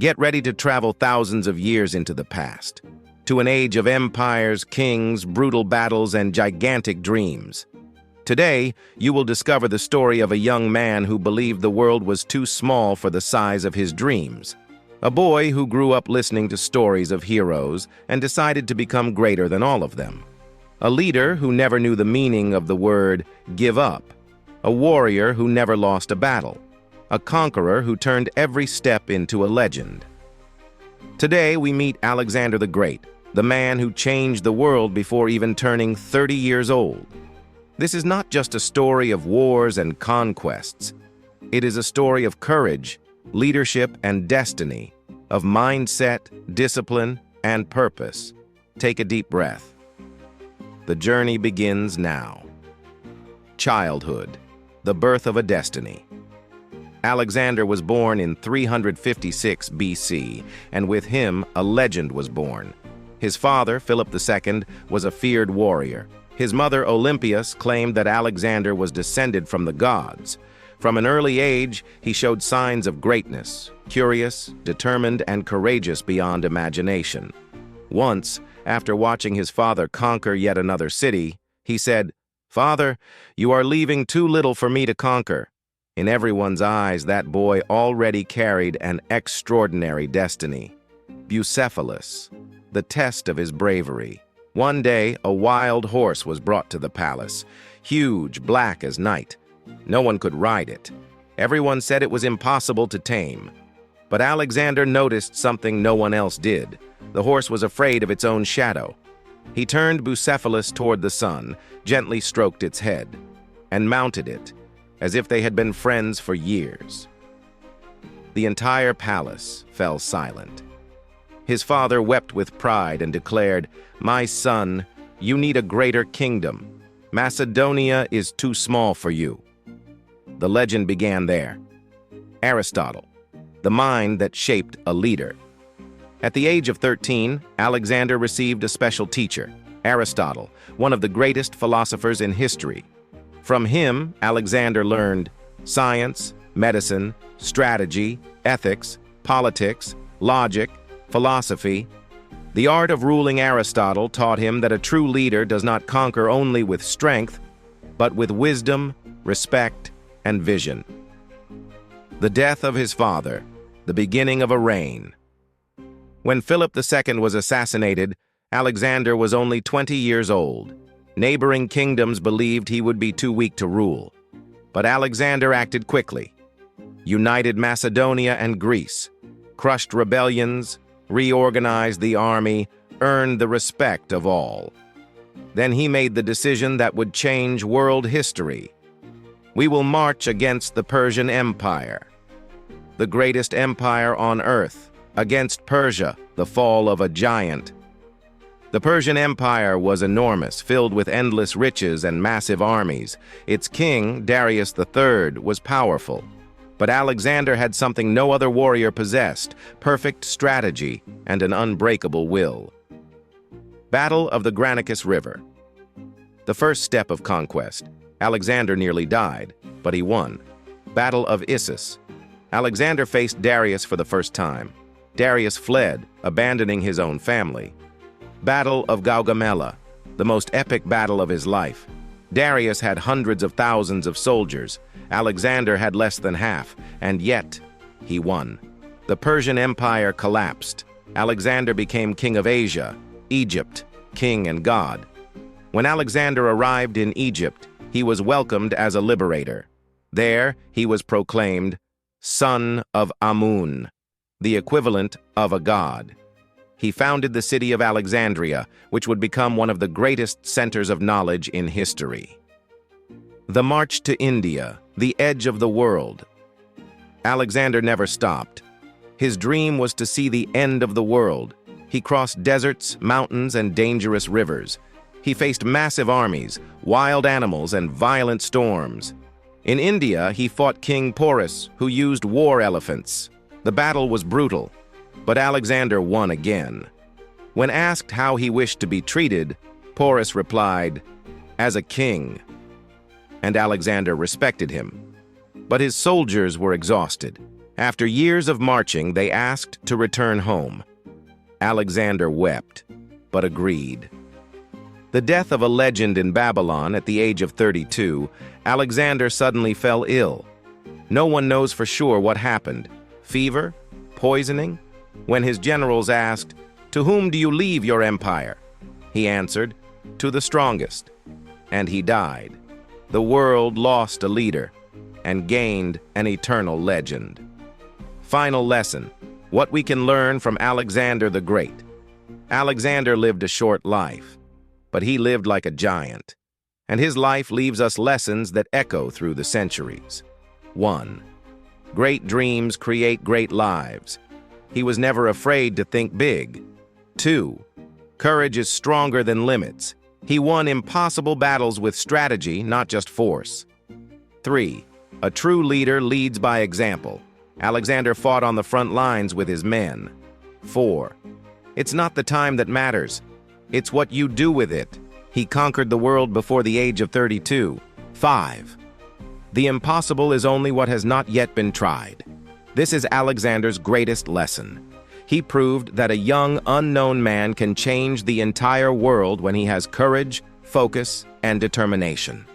Get ready to travel thousands of years into the past, to an age of empires, kings, brutal battles, and gigantic dreams. Today, you will discover the story of a young man who believed the world was too small for the size of his dreams. A boy who grew up listening to stories of heroes and decided to become greater than all of them. A leader who never knew the meaning of the word give up. A warrior who never lost a battle. A conqueror who turned every step into a legend. Today, we meet Alexander the Great, the man who changed the world before even turning 30 years old. This is not just a story of wars and conquests. It is a story of courage, leadership, and destiny, of mindset, discipline, and purpose. Take a deep breath. The journey begins now. Childhood, the birth of a destiny. Alexander was born in 356 BC, and with him, a legend was born. His father, Philip II, was a feared warrior. His mother, Olympias, claimed that Alexander was descended from the gods. From an early age, he showed signs of greatness, curious, determined, and courageous beyond imagination. Once, after watching his father conquer yet another city, he said, "Father, you are leaving too little for me to conquer." In everyone's eyes, that boy already carried an extraordinary destiny. Bucephalus, the test of his bravery. One day, a wild horse was brought to the palace, huge, black as night. No one could ride it. Everyone said it was impossible to tame. But Alexander noticed something no one else did. The horse was afraid of its own shadow. He turned Bucephalus toward the sun, gently stroked its head, and mounted it, as if they had been friends for years. The entire palace fell silent. His father wept with pride and declared, "My son, you need a greater kingdom. Macedonia is too small for you." The legend began there. Aristotle, the mind that shaped a leader. At the age of 13, Alexander received a special teacher, Aristotle, one of the greatest philosophers in history. From him, Alexander learned science, medicine, strategy, ethics, politics, logic, philosophy. The art of ruling Aristotle taught him that a true leader does not conquer only with strength, but with wisdom, respect, and vision. The death of his father, the beginning of a reign. When Philip II was assassinated, Alexander was only 20 years old. Neighboring kingdoms believed he would be too weak to rule. But Alexander acted quickly, united Macedonia and Greece, crushed rebellions, reorganized the army, earned the respect of all. Then he made the decision that would change world history. We will march against the Persian Empire, the greatest empire on earth, against Persia, the fall of a giant. The Persian Empire was enormous, filled with endless riches and massive armies. Its king, Darius III, was powerful. But Alexander had something no other warrior possessed: perfect strategy and an unbreakable will. Battle of the Granicus River. The first step of conquest. Alexander nearly died, but he won. Battle of Issus. Alexander faced Darius for the first time. Darius fled, abandoning his own family. Battle of Gaugamela, the most epic battle of his life. Darius had hundreds of thousands of soldiers. Alexander had less than half, and yet he won. The Persian Empire collapsed. Alexander became king of Asia, Egypt, king and god. When Alexander arrived in Egypt, he was welcomed as a liberator. There, he was proclaimed son of Amun, the equivalent of a god. He founded the city of Alexandria, which would become one of the greatest centers of knowledge in history. The march to India, the edge of the world. Alexander never stopped. His dream was to see the end of the world. He crossed deserts, mountains, and dangerous rivers. He faced massive armies, wild animals, and violent storms. In India, he fought King Porus, who used war elephants. The battle was brutal, but Alexander won again. When asked how he wished to be treated, Porus replied, "As a king." And Alexander respected him. But his soldiers were exhausted. After years of marching, they asked to return home. Alexander wept, but agreed. The death of a legend in Babylon at the age of 32, Alexander suddenly fell ill. No one knows for sure what happened. Fever? Poisoning? When his generals asked, "To whom do you leave your empire?" he answered, "To the strongest." And he died. The world lost a leader and gained an eternal legend. Final lesson: what we can learn from Alexander the Great. Alexander lived a short life, but he lived like a giant, and his life leaves us lessons that echo through the centuries. 1. Great dreams create great lives. He was never afraid to think big. 2. Courage is stronger than limits. He won impossible battles with strategy, not just force. 3. A true leader leads by example. Alexander fought on the front lines with his men. 4. It's not the time that matters. It's what you do with it. He conquered the world before the age of 32. 5. The impossible is only what has not yet been tried. This is Alexander's greatest lesson. He proved that a young, unknown man can change the entire world when he has courage, focus, and determination.